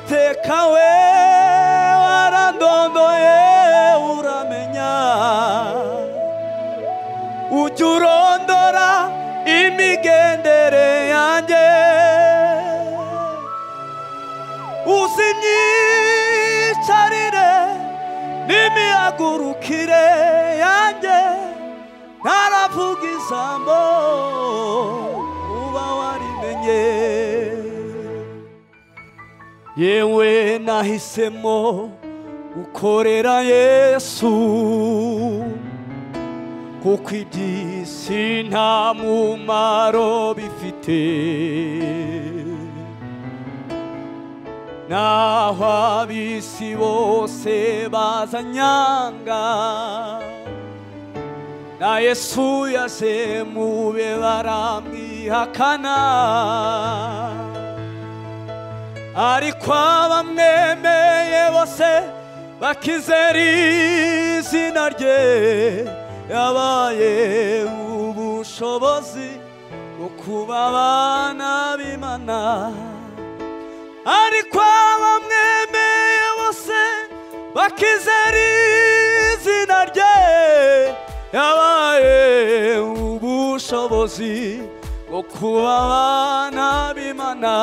Uwiteka we warandondoye uramenya, ujya urondora imigendere yanjye, uzi imyicarire n'imihagurukire yanjye, ntaravuga ijambo uba warimenye. Yewe nahisemo gukorera Yesu, kuko iby'isi nta mumaro bifite, naho ab'isi bose bazanyanga, na Yesu yaje mube baramwihakana, ariko abamwemeye bose bakizera izina rye, yabaye ubushobozi bwo kuba abana b'Imana. Ariko abamwemeye bose bakizera izina rye, yabaye ubushobozi bwo kuba abana b'Imana.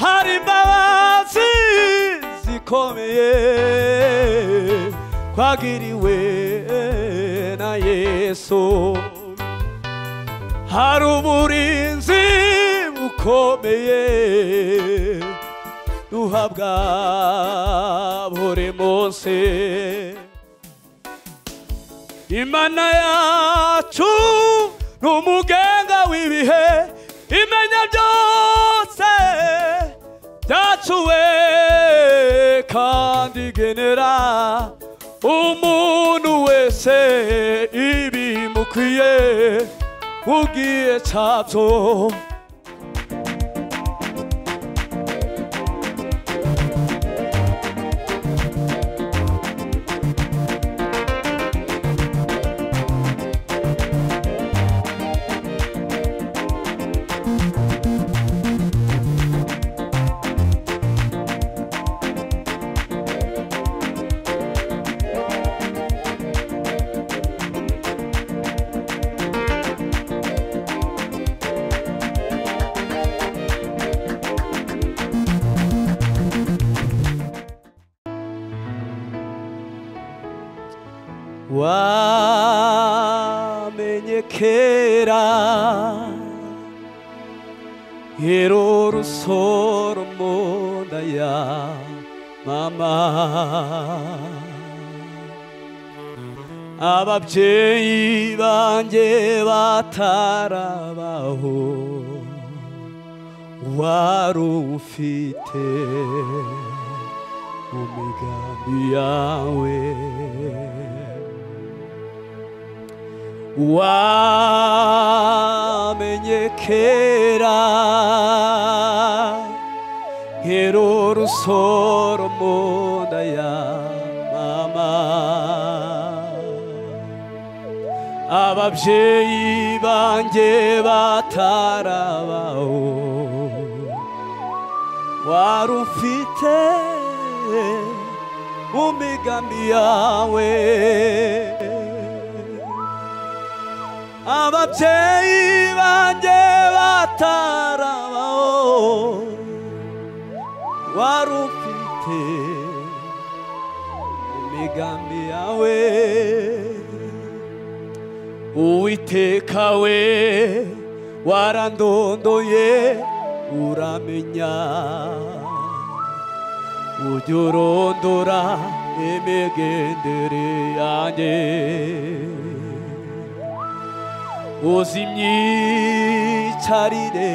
Hari imbabazi zikomeye twagiriwe na Yesu, hari uburinzi bukomeye duhabwa buri munsi. Imana yacu ni umugenga w'ibihe, imenya byose byacuwe, kandi igenera umuntu wese ibimukwiye mu gihe cyabyo. Wamenye kera hero rusoro mu nda ya mama, ababyeyi banjye batarabaho wari ufite mu migambi yawe. Wamenye kera hero rusoro mu nda ya mama, ababyeyi banjye batarabaho wari ufite mu migambi yawe. Ababyeyi banjye batarabaho wari ufite mu migambi yawe. Uwiteka we warandondoye uramenya, ujya urondora imigendere yanjye, uzi imyicarire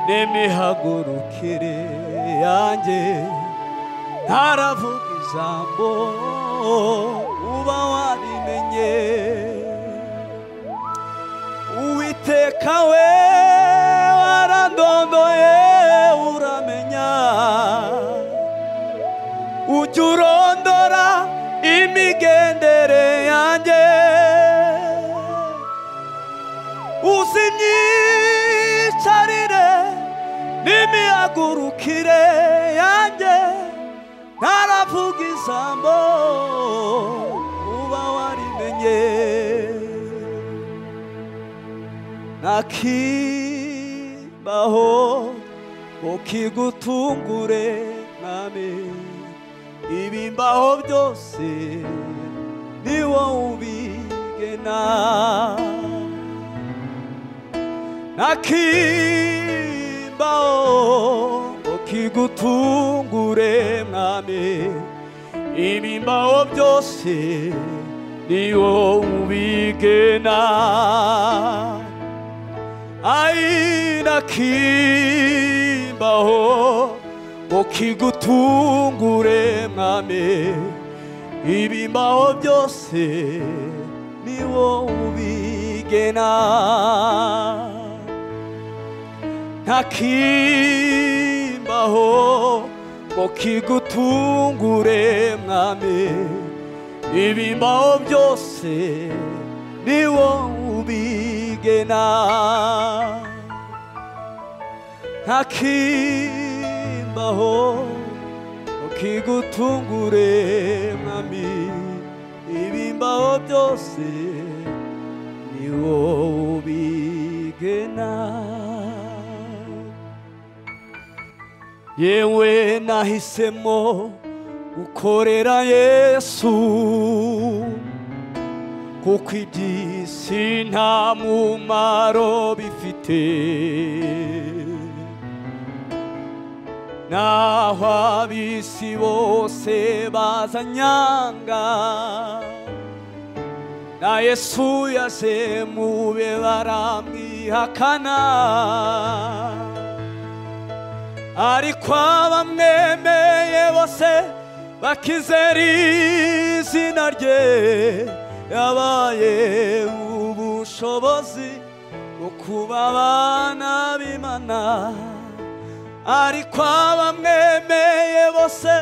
n'imihagurukire yanjye, ntaravuga ijambo uba warimenye. Uwiteka we warandondoye uramenya, ujya urondora imigendere yanjye, uzi imyicarire imihagurukire yanjye ntaravuga ijambo uba warimenye ntakibaho ukigutungure mwami ibimbaho byose ni wowe ubigena ntakibaho ukigutungure mwami ibimbaho byose ni wowe ubigena ntakibaho ukigutungure mwami ibimbaho byose ni wowe ubigena ntakibaho ukigutungure mwami ibimbaho byose ni wowe ubigena ntakibaho ukigutungure mwami ibimbaho byose ni wowe ubigena yewe nahisemo gukorera Yesu kuko iby'isi nta mumaro bifite naho ab'isi bose bazanyanga na Yesu yaje mube baramwihakana ariko abamwemeye bose bakizera izina rye yabaye ubushobozi bwo kuba abana b'Imana ariko abamwemeye bose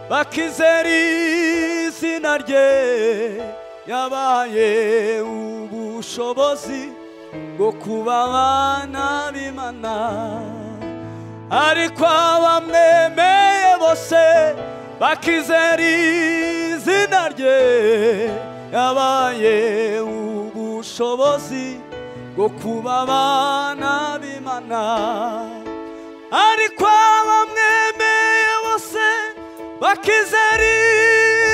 bakizera izina rye yabaye ubushobozi bwo kuba abana b'Imana ariko abamwemeye bose bakizera izina rye yabaye ubushobozi bwo kuba abana b'Imana ariko abamwemeye bose bakizera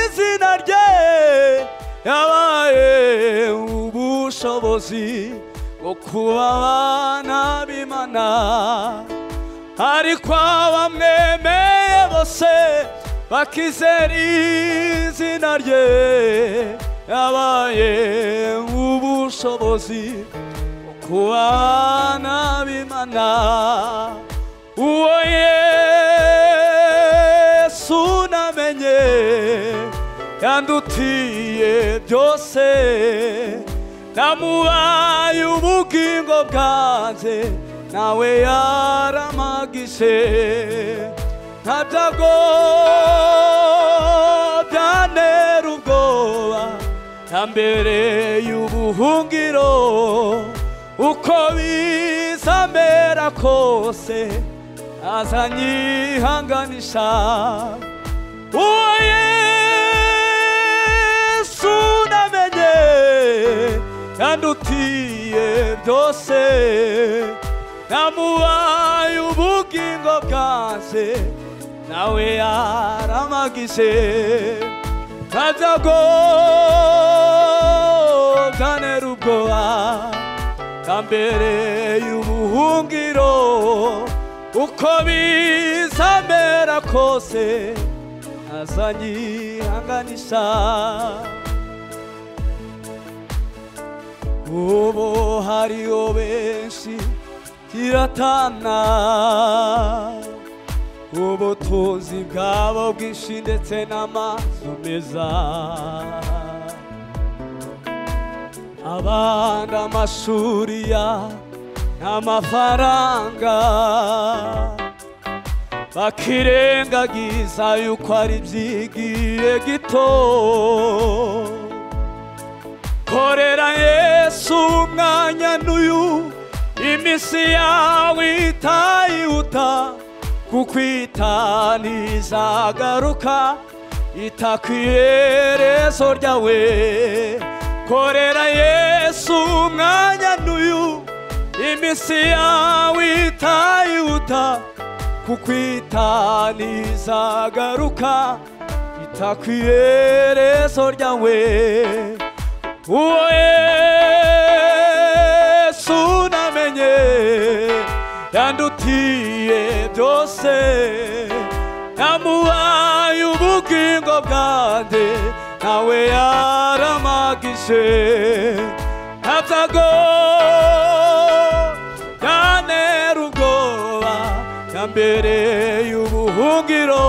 izina rye yabaye ubushobozi bwo kuba abana b'Imana ariko abamwemeye bose bakizera izina rye yabaye ubushobozi bwo kuba abana b'Imana uwo Yesu namenye yandutiye byose namubaye ubugingo bwanjye nawe yaramagije nta byago byantera ubwoba nta mbere y'ubuhungiro uko bizamera kose azanyihanganisha uwo Yesu namenye yandutiye byose namubaye ubugingo bwanjye nawe yaramagije nta byago byantera ubwoba nta mbere y'ubuhungiro uko bizamera kose azanyihanganisha ubu hariho benshi tiratana ubutunzi bwabo bwinshi ndetse n'amazu meza abandi amashuri ya n'amafaranga bakirengagiza yuko ari by'igihe gito korera Yesu umwanya n'uyu iminsi yawe itayihuta kukwita ntizagaruka itakwiherezo ryawe korera Yesu umwanya n'uyu iminsi yawe itayihuta kukwita ntizagaruka itakwiherezo ryawe uwo Yesu namenye yandutiye byose namuhaye ubugingo bwanjye nawe yaramagije ntabyago yantera ubwoba yambereye ubuhungiro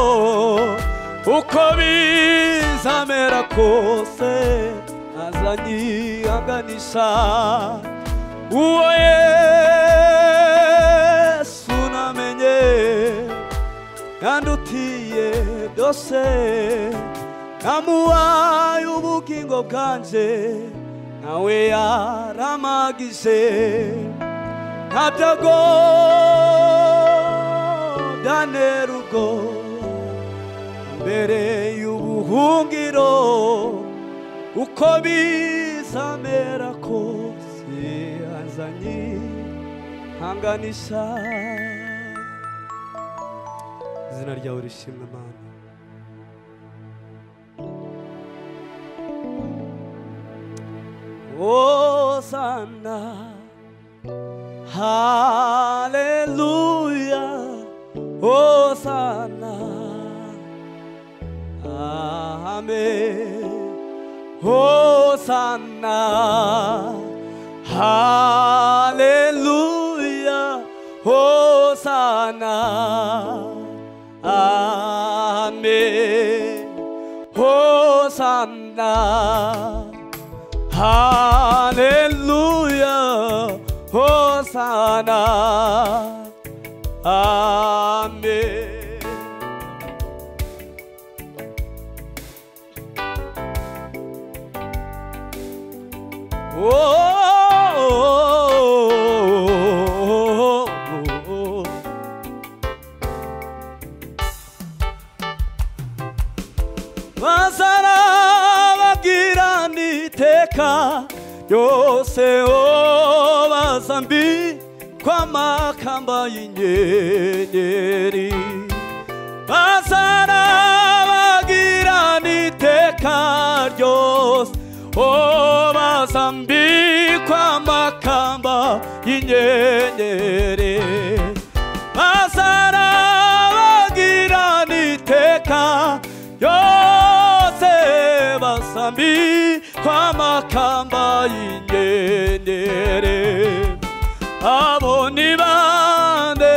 uko bizamera kose azanyihanganisha uwo Yesu namenye yandutiye byose namuhaye ubugingo bwanjye nawe yaramagije ntabyago byantera ubwoba mbere y'ubuhungiro uko bizamera kose azanyihanganisha izina ryawe rishimwe Mana Hosanna Hallelujah Hosanna Amen Hosanna Hallelujah Hosanna Amen Hosanna Hallelujah Hosanna Amen yose bazambi kwa makamba y'inyenyeri bazarabagirana iteka ryose bazambi kwa makamba y'inyenyeri bazarabagirana iteka yose bazambi kwa makamba y'inyenyeri abo ni bande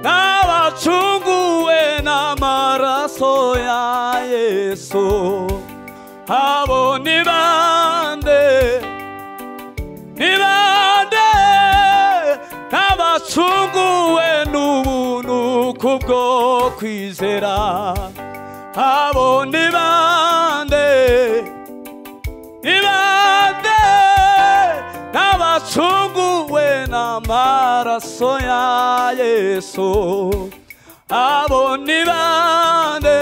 n'abacunguwe n'amaraso ya Yesu abo ni bande n'abacunguwe n'ubuntu kubwo kwizera abo ni bande n'abacunguwe n'amaraso ya Yesu abo ni bande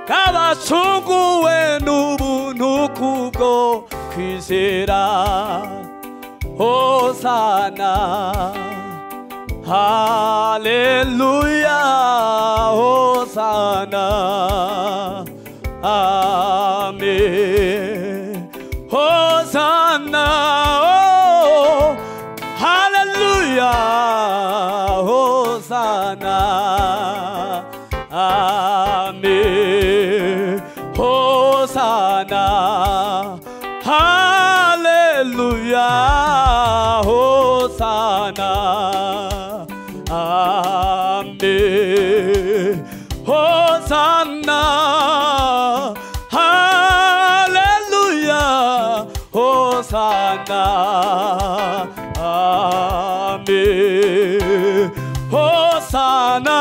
n'abacunguwe n'ubuntu kubwo kwizera Hosanna Hallelujah Hosanna Amen Hosanna oh, Hallelujah Hosanna Amen Hosanna Hallelujah Hosanna Amen Hosanna Hallelujah Hosanna Amen Hosanna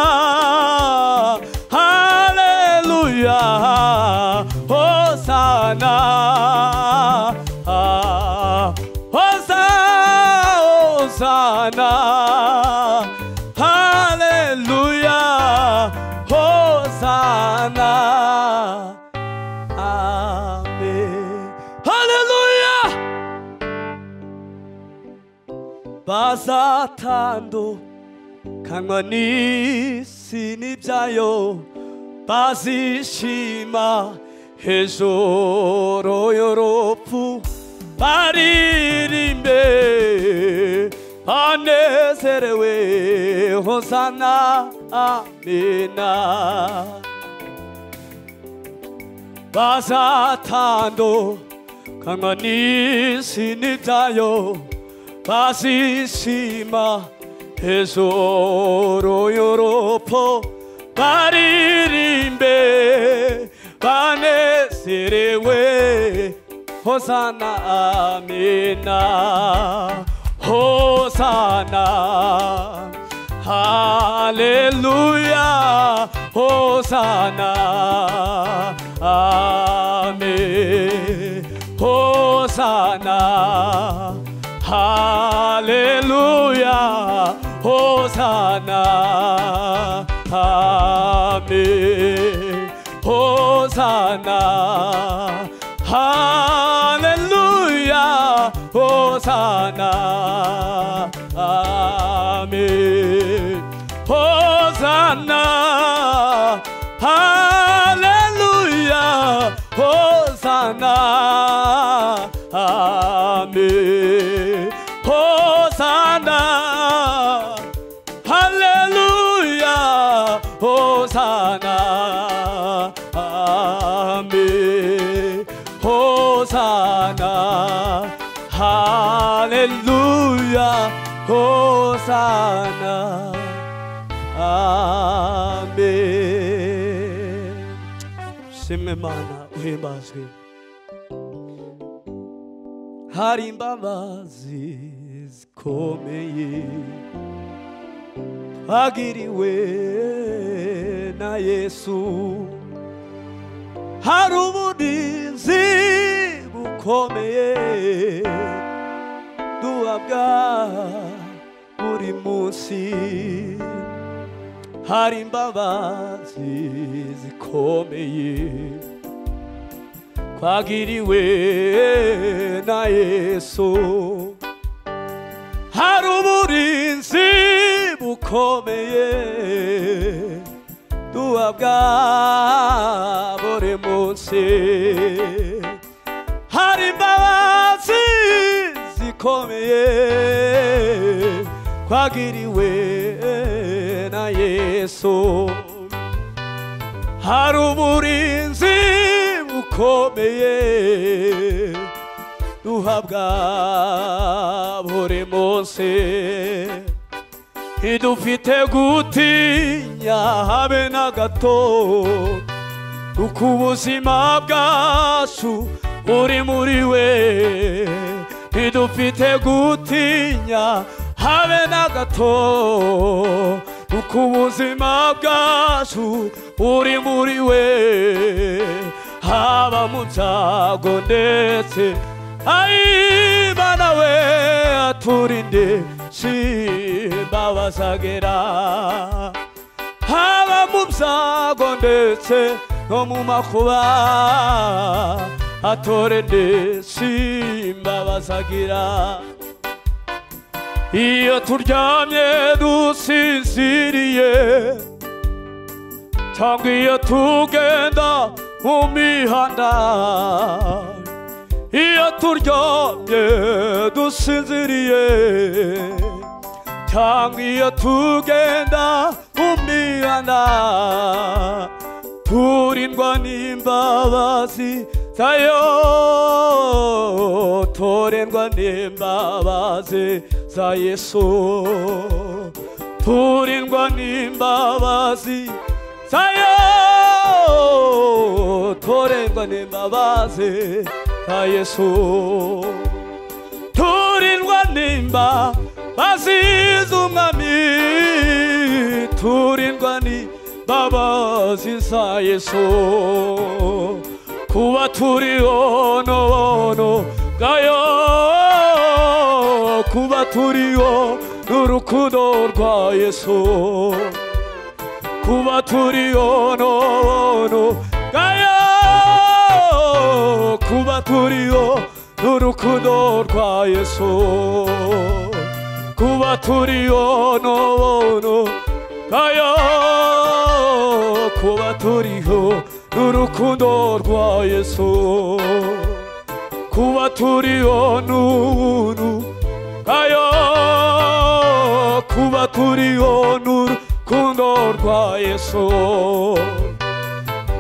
Hallelujah Hosanna 호산나 할렐루야 호산나 아멘 할렐루야 바사탄도 강만이 신입자요 바시시마 해소로요로푸 바리림베 아네세레웨 호산나 아미나 바사탄도 강만이 신입자요 바시시마 해소로요로포 바리림베 바네세레웨 호산나 아미나 호산나 할렐루야 호산나 아멘 호산나 할렐루야 호산나 아멘 호산나 할렐루야 호산나 아멘 호산나 할렐루야 호산나 아멘 호산나 할렐루야 호산나 아멘 호산나 할렐루야 호산나 아멘 심메마나 우에마스 하림바바지스 코메이 아기리웨 나 예수 하루무딘지 무코메에 누압가 우리 무시 하림바바지스 코메이 과기리웨 나 예수 하루무딘지 무코메에 누압가 우리 무시 하림바바지스 코메에 과기리웨 나 예수 하루무린지 무코메에 누합가 보리모세 히두피테 구티냐 하베나가토 누쿠보시마가수 우리무리웨 히두피테 구티냐 하베나가토 누쿠보시마가수 우리무리웨 하바무자고네세 아이바나웨 아투린데 시바와사게라 하바무자고네세 너무마코와 아토렌데 시바와사기라 이어 투르잠예두 신시리에 장기여 투겐다 우미한다 이어 투르잠예두 신시리에 장기여 투겐다 우미한다 불인과 님바바시 사요 토렌과 님바바시 사예수 불인과 님바바시 사요 토렌과 님바바시 사예수 토렌과 님바바시 숭아미 토렌과 님바바시 사예수 구와 투리 오노 가요 kuba turiho n'urukundo rwa Yesu, kuba turiho n'ubuntu bwayo, kuba turiho n'urukundo rwa Yesu, kuba turiho n'ubuntu bwayo, kuba turiho n'urukundo rwa Yesu, kuba turiho n'ubuntu bwayo, kuba turiho n'urukundo rwa Yesu.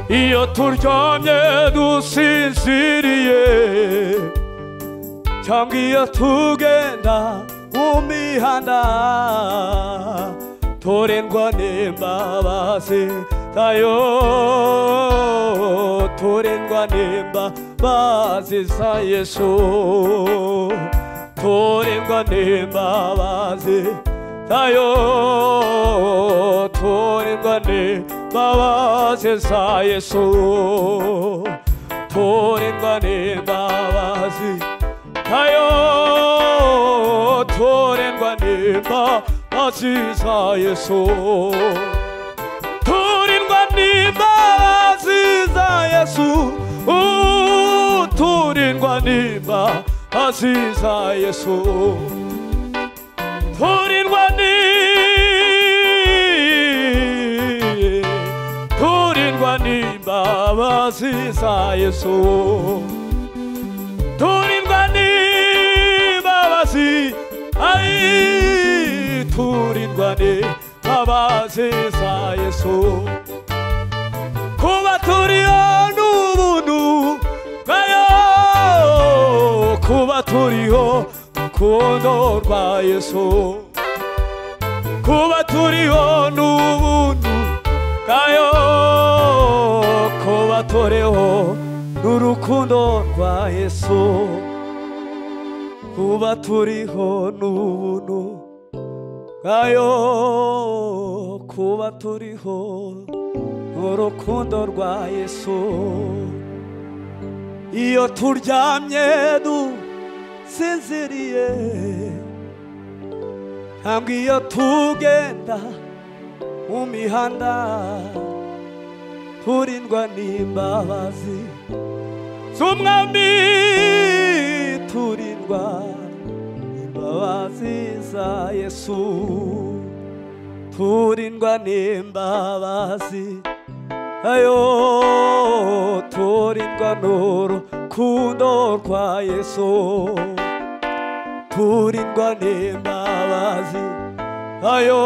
Iyo turyamye dusinziriye cyangwa iyo tugenda mu mihanda, turindwa n'imbabazi zayo, turindwa n'imbabazi za Yesu, turindwa n'imbabazi zayo, turindwa n'imbabazi za Yesu, turindwa n'imbabazi zayo, turindwa n'imbabazi za Yesu, turindwa n'imbabazi za Yesu, turindwa n'imbabazi za Yesu, turindwa n'imbabazi za Yesu, turindwa n'imbabazi, ai turindwa n'imbabazi za Yesu, kuba turiho n'ubuntu bwayo, kuba turiho n'urukundo rwa Yesu, kuba turiho n'ubuntu bwayo, kuba turiho n'urukundo rwa Yesu, kuba turiho n'ubuntu bwayo, kuba turiho n'urukundo rwa Yesu. Iyo turyamye dusinziriye cyangwa iyo tugenda mu mihanda, turindwa n'imbabazi z'Umwami, turindwa n'imbabazi za Yesu, turindwa n'imbabazi ayo, turindwa n'urukundo rwa Yesu, turindwa n'imbabazi ayo,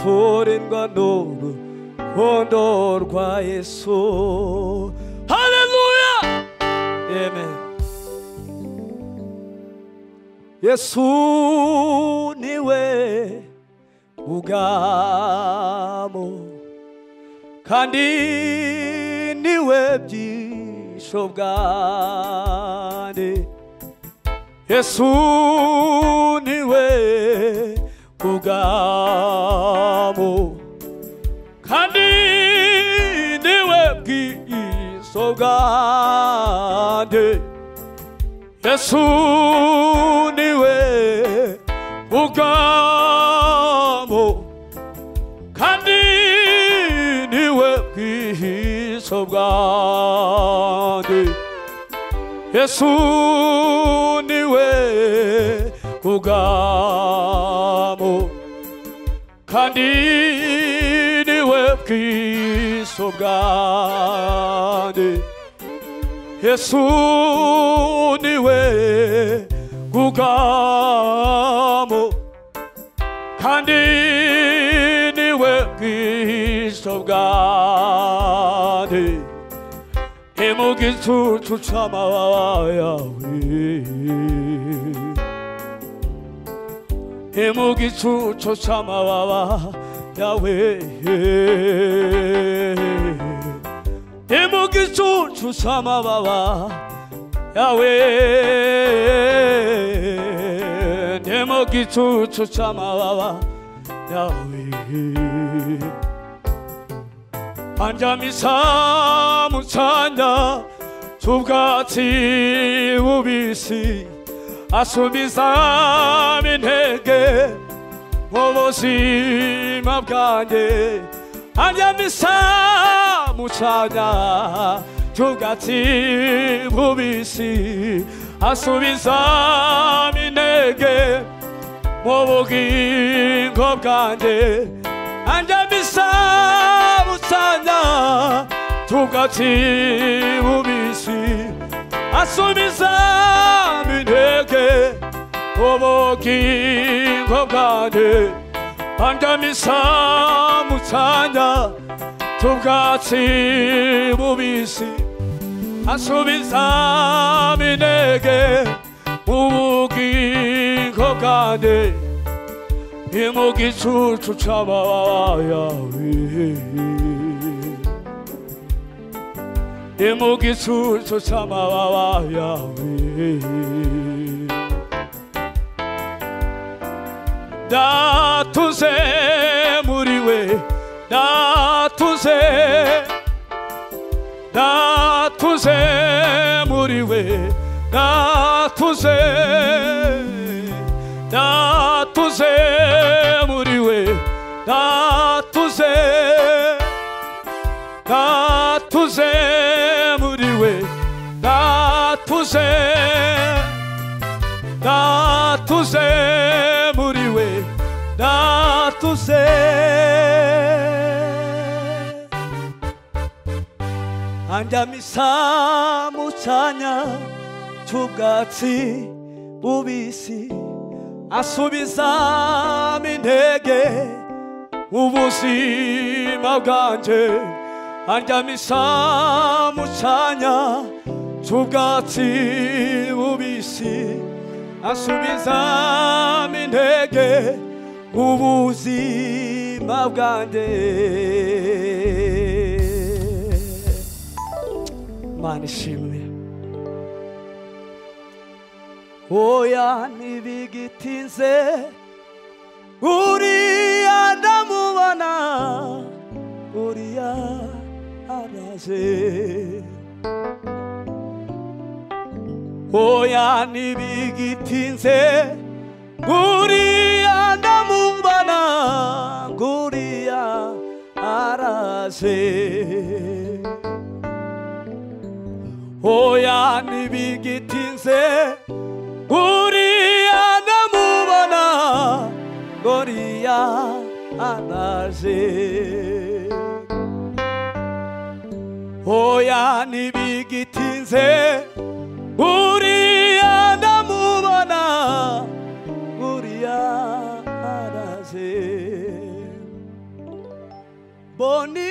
turindwa n'urukundo rwa Yesu. Haleluya, amen. Yesu niwe ubwamo kandi niwe byisho bwanjye, Yesu niwe ubwamo kandi niwe bwisho bwanjye, Yesu niwe ubwamo kandi niwe bwisho bwanjye, Yesu niwe ubwamo kandi niwe bwisho bwanjye, Yesu niwe ubwamo kandi niwe bwisho bwanjye. Mu gicucu c'amababa yawe, mu gicucu c'amababa yawe, mu gicucu c'amababa yawe, mu gicucu c'amababa yawe, anjamisa mu cyanya cy'ubwatsi bubisi, asubiza intege mu buzima bwanjye andyamisa mu cyanya cy'ubwatsi bubisi asubiza intege mu bugingo bwanjye andyamisa mu cyanya cy'ubwatsi bubisi asubiza intege mu bugingo bwanjye andyamisa mu cyanya cy'ubwatsi bubisi asubiza intege mu bugingo bwanjye ni mu gicucu cy'amababa yawe ni mu gicucu cy'amababa yawe ndatuze muri we ndatuze ndatuze muri we ndatuze ndatuze muri we ndatuze ndatuze muri we ndatuze ndatuze muri we ndatuze andyamisa mu cyanya cy'ubwatsi bubisi asubiza intege mu buzima bwanjye andyamisa mu cyanya cy'ubwatsi bubisi asubiza intege mu buzima bwanjye Mana ishimwe oya ntibigitinze uriya ndamubona uriya araje oya ntibigitinze uriya ndamubona uriya araje oya ntibigitinze uriya ndamubona uriya araje oya ntibigitinze uriya ndamubona uriya araje boni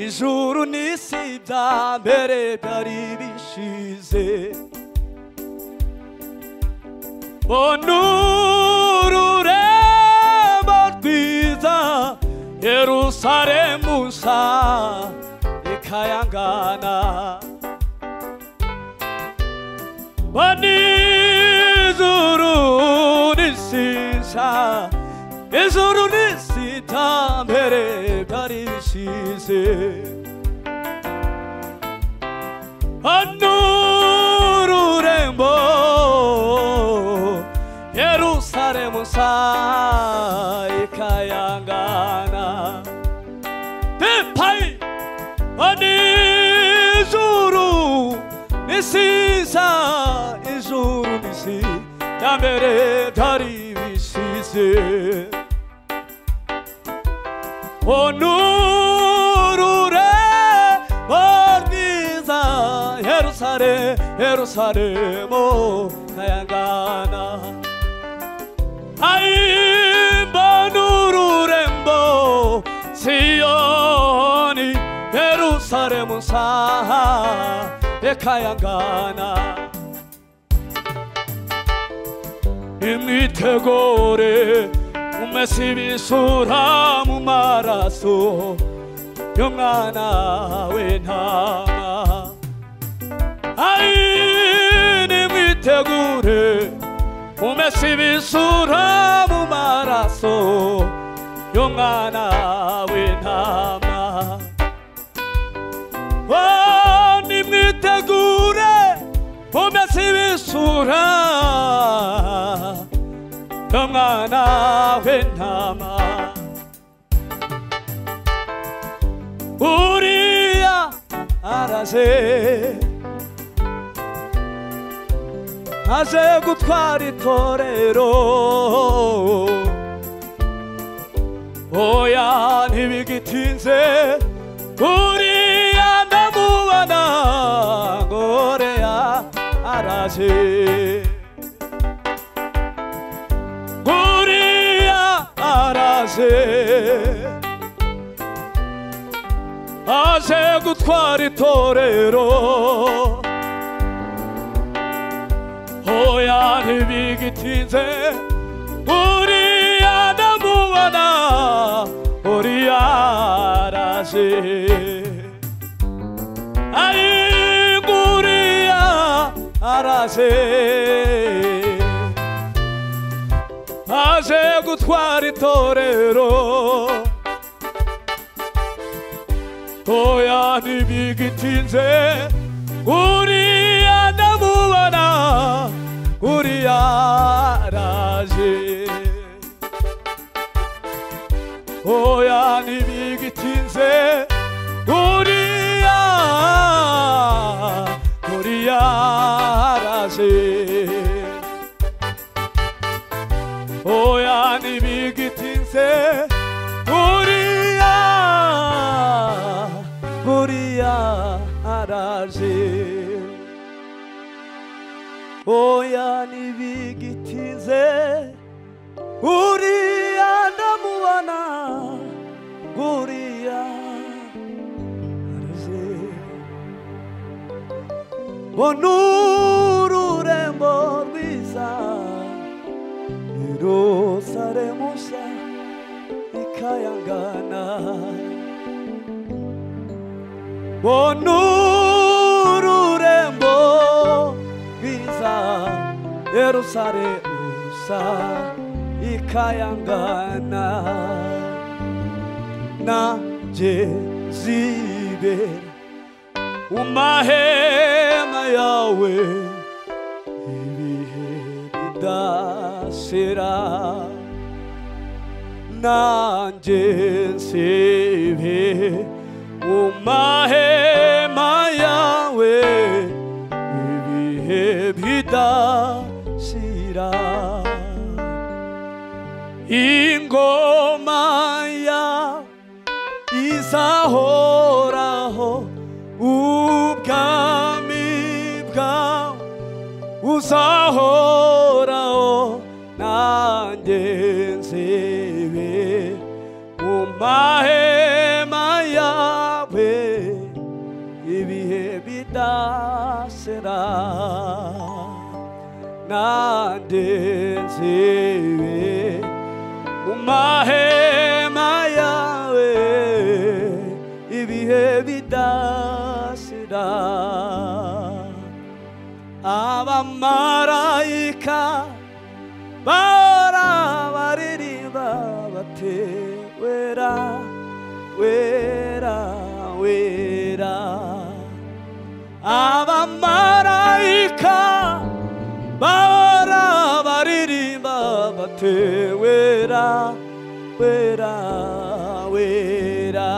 ijuru n'isi bya mbere byari bishize bona ururembo rwiza Yerusalemu nshya ikayangana bona ijuru n'isi nshya ijuru n'isi bya mbere byari bishize hano ururembo Yerusalemu nshya ikayangana tepayi hano ijuru n'isi nshya ijuru n'isi bya mbere byari bishize onurure borgiza Yerusalemu kayangana aimba nururembo Sioni Yerusalemu saha ekayangana imwitegure umesi bisura mu maraso y'umwana w'intama nimwitegure umesi bisura mu maraso y'umwana w'intama nimwitegure zibisura umwana w'intama uriya araje aje gutwara itorero oya ntibigitinze uriya ndamubona ngoreya araje uriya araje aje gutwara itorero oya ntibigitinze uriya ndamubona uriya araje ari uriya araje aje gutwara itorero oya ntibigitinze uriya ndamubona uriya araje oya ntibigitinze uriya araje oya ntibigitinze uriya araje oya ntibigitinze uriya ndamubona uriya araje mbona ururembo rwiza Yerusalemu nshya ikayangana mbona ururembo rwiza Yerusalemu nshya ikayangana nanje nzibera mu mahema yawe ibihe bidashira nanje nzibera mu mahema yawe ibihe bidashira ingoma ya izahoraho ubwami bwawe uzahoraho nanjye nzebe mu mahema yawe ibihe bidashira nanjye nzebe mu mahema yawe ibihe bidashira abamarayika baririmba bati wera wera wera abamarayika baririmba bati wera wera wera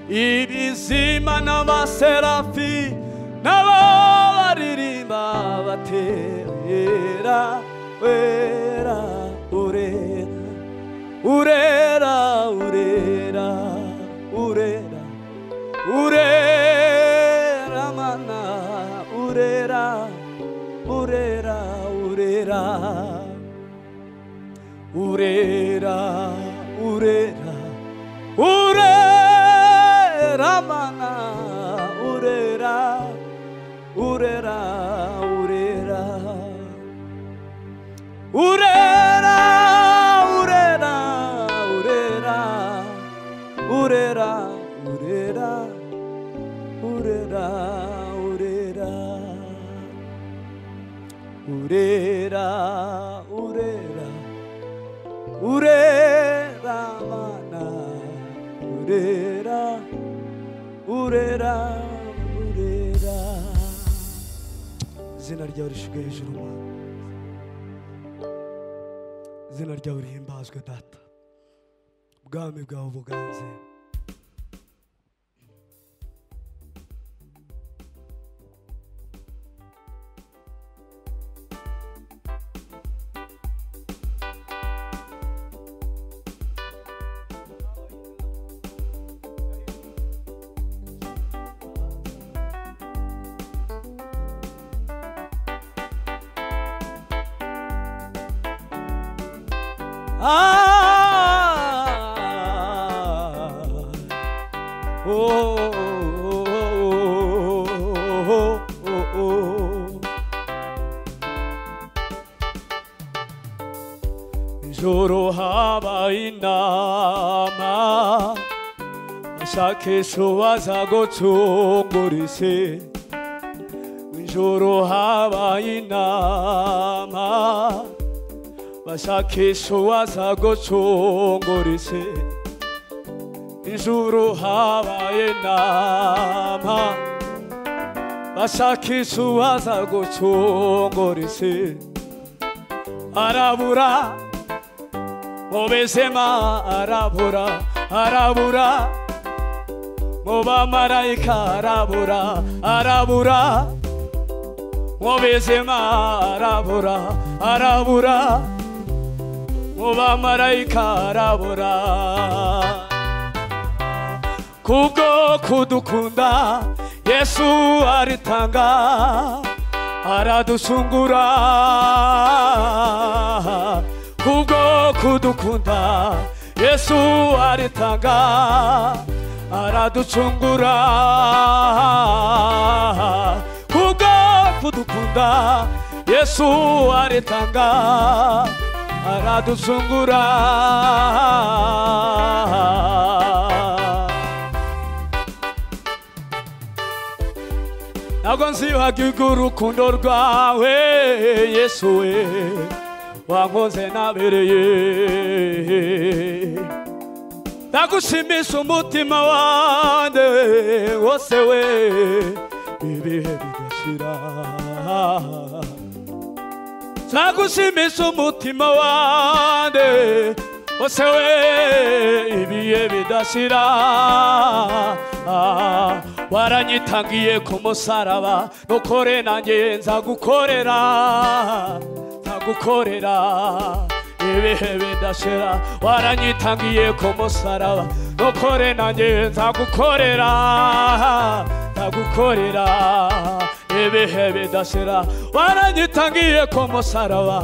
ibizima n'amaserafi nabo baririmba bati wera wera urera urera urera urera urera mana urera urera urera urera urera urera mana urera urera urera urera urera urera urera urera urera urera urera urera mana urera urera urera izina ryawe rishyirwe hejuru Mana, izina ryawe rihimbazwe data, ubwami bwawe buganze. ijoro habaye inama, bashakisha uwaza gucungura isi. ijoro habaye inama, bashakisha uwaza gucungura isi. ijoro habaye inama, bashakisha uwaza gucungura isi. arabura mu bizima, arabura, arabura mu bamarayika, arabura, arabura mu bizima, arabura, arabura mu bamarayika, arabura. kubwo kudukunda Yesu aritanga, araducungura. kubwo kudukunda Yesu aritanga, araducungura. kubwo kudukunda Yesu aritanga, araducungura. ntabwo nzibagirwa urukundo rwawe Yesu we, wankoze nabereye. ndagushimisha umutima wanjye wose we, ibihe bidashira. ndagushimisha umutima wanjye wose we, ibihe bidashira. waranyitangiye ku musaraba, nukore nanjye nzagukorera, nzagukorera ibihe bidashira. waranyitangiye ku musaraba, nukore nanjye nzagukorera, nzagukorera ibihe bidashira. waranyitangiye ku musaraba,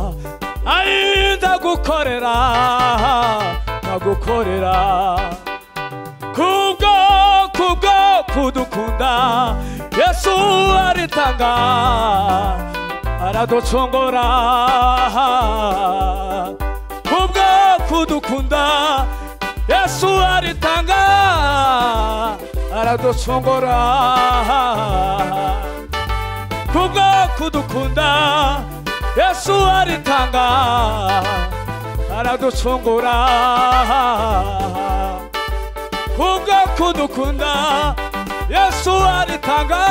ari nzagukorera, nzagukorera. kubwo kudukunda Yesu aritanga, araducungura. kubwo kudukunda Yesu aritanga, araducungura. kubwo kudukunda Yesu aritanga, araducungura. kubwo kudukunda Yesu aritanga,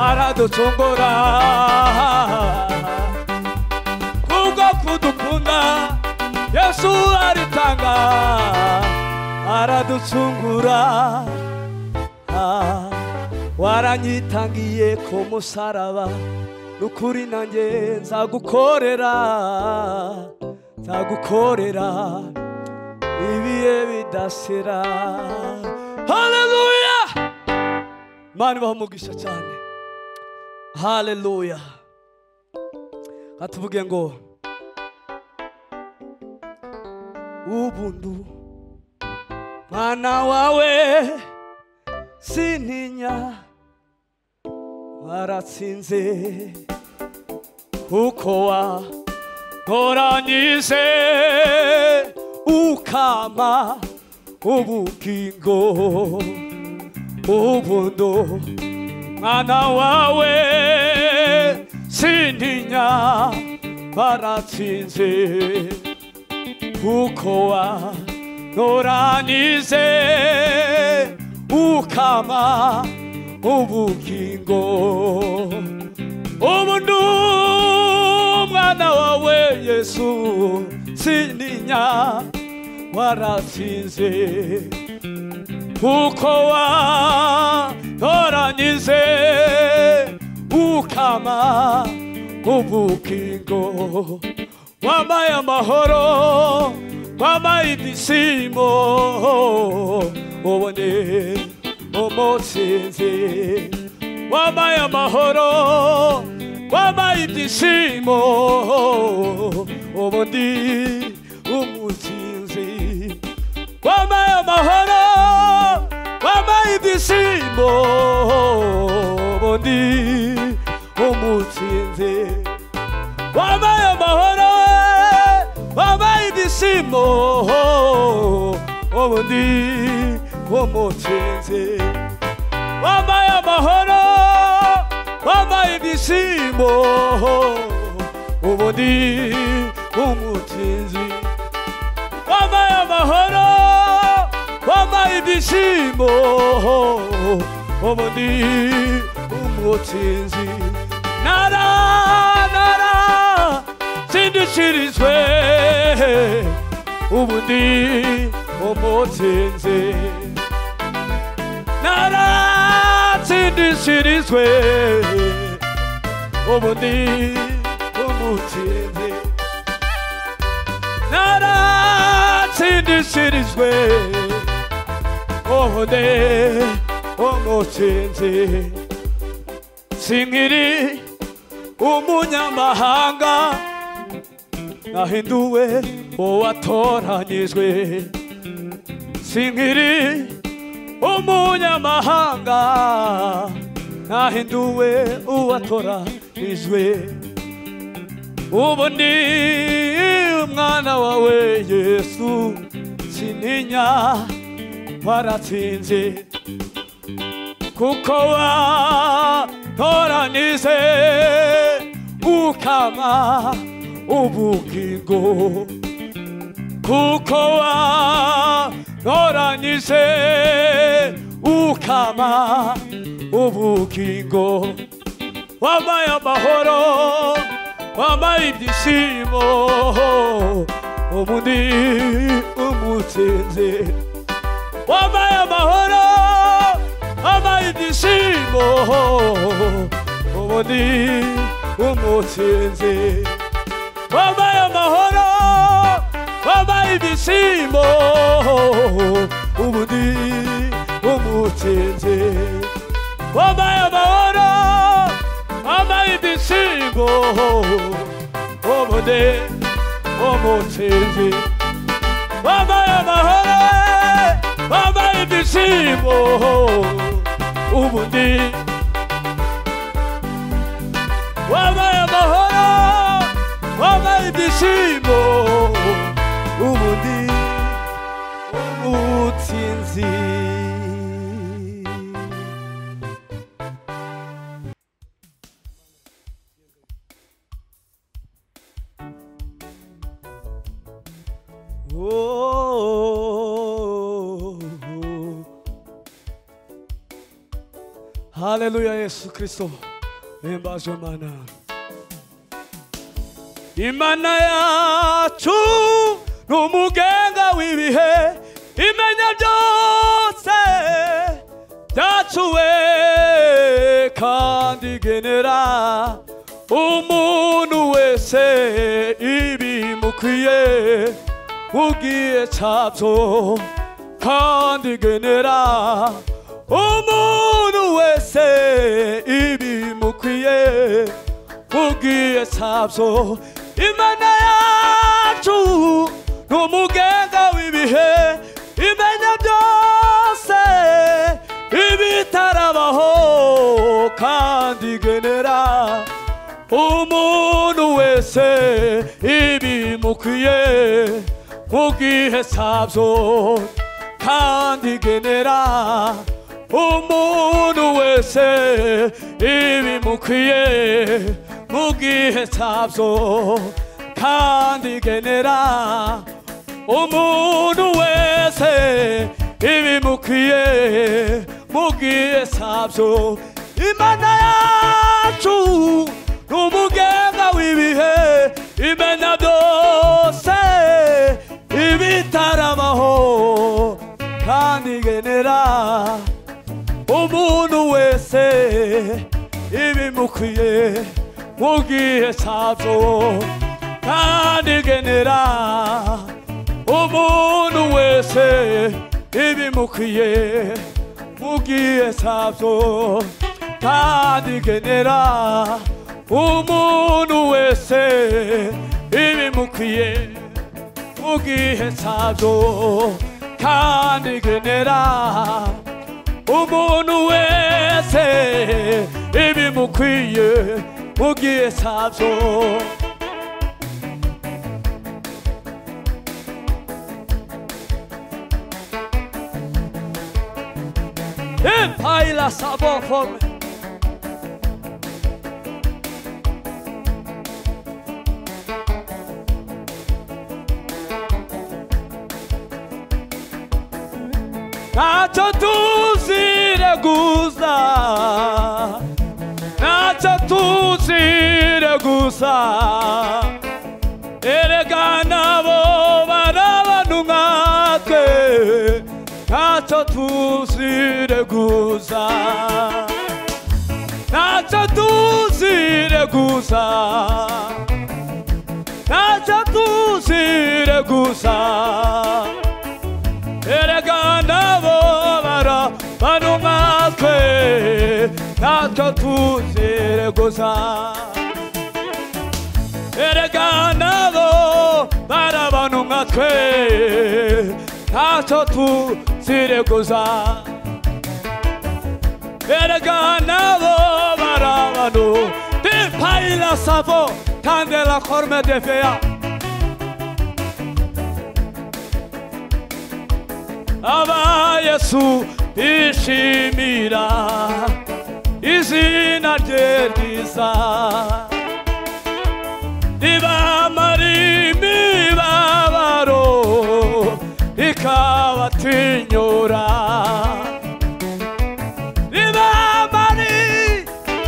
araducungura. kubwo kudukunda Yesu aritanga, araducungura. waranyitangiye ku musaraba, nukuri nanjye nzagukorera, nzagukorera ibihe bidashira. haleluya! Mana ibaha umugisha cyane. haleluya! katuvuge ngo ubundu mwana wawe sintinya, waratsinze kuko wantoranyije, ukama ubugingo. ubundu mwana wawe sintinya, waratsinze kuko wantoranyije, ukama ubugingo. umuntu umwana wawe Yesu sininya waratsinze kuko watoranyije ukama ubugingo wampaye amahoro wampaye ibyishimo ubone umutsinzi wampaye amahoro wampaye ibyishimo ubundi umutsinzi wampaye amahoro wampaye ibyishimo ubundi umutsinzi wampaye amahoro wampaye ibyishimo ubundi umutsinzi wampaye amahoro wampaye ibyishimo ubundi umutsinzi wampaye amahoro wampaye ibyishimo ubundi umutsinzi sindishirizwe ubundi umutsinzi sindishirizwe ubundi umutsinzi sindishirizwe ubundi umutsinzi sinkiri umunyamahanga nahinduwe uwatoranyijwe sinkiri umunyamahanga nahinduwe uwatoranijwe ubu ndi umwana wawe Yesu sininya waratsinze kuko watoranije ukama ubugingo kuko watoranije ukama ubugingo wampaye amahoro wampaye ibyishimo ubundi umutsinzi wampaye amahoro wampaye ibyishimo ubundi umutsinzi wampaye amahoro wampaye ibyishimo ubundi umutsinzi wampaye amahoro wampaye ibyishimo ubundi umutsinzi wampaye amahoro wampaye ibyishimo ubundi wampaye amahoro wampaye ibyishimo ubundi umutsinzi 할렐루야 예수 그리스도 엠바조 마나 임만나 야주 노무겐가 위위해 임만야 조세 야주에 간디게네라 우무누에세 입이 무크에 무기에 잡소 간디게네라 우무누에세 입이 무크에 무기에 잡소 임만나야 주 노무겐가 위비해 임만야 조세 입이 타라바호 간디게네라 우무누에세 입이 무크에 무기에 잡소 간디게네라 우무누에세 입이 무크에 무기에 잡소 간디게네라 우무누에세 입이 무크에 무기에 잡소 임만나야 주 n'umugenga w'ibihe imenya byose ibitarabaho kandi igenera umuntu wese ibimukwiye mu gihe cyabyo kandi igenera umuntu wese ibimukwiye mu gihe cyabyo kandi igenera umuntu wese ibimukwiye mu gihe cyabyo kandi igenera umuntu wese ibimukwiye mu gihe cyabyo Paila sabor forme Nacho tuzire guza Nacho tuzire guza Eregana bo barabanu ngake Nacho tuzire guza Nacho tuzire guza Nacho tuzire guza Eregana bo barabanu ngake Nacho tuzire guza Eregana bo barabanu ngake Nacho tuzire guza Eregana bo barabanu de paila savo tande la korme de fea Aba Yesu ishimira izina rye ryiza ribamara imibabaro ikabatinyura ribamara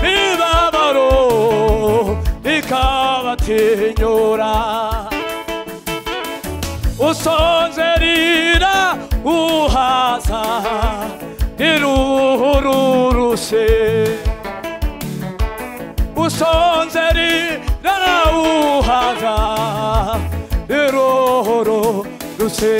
imibabaro ikabatinyura usonzerira uhaza iruhururuse usonzerira uhaza iruhururuse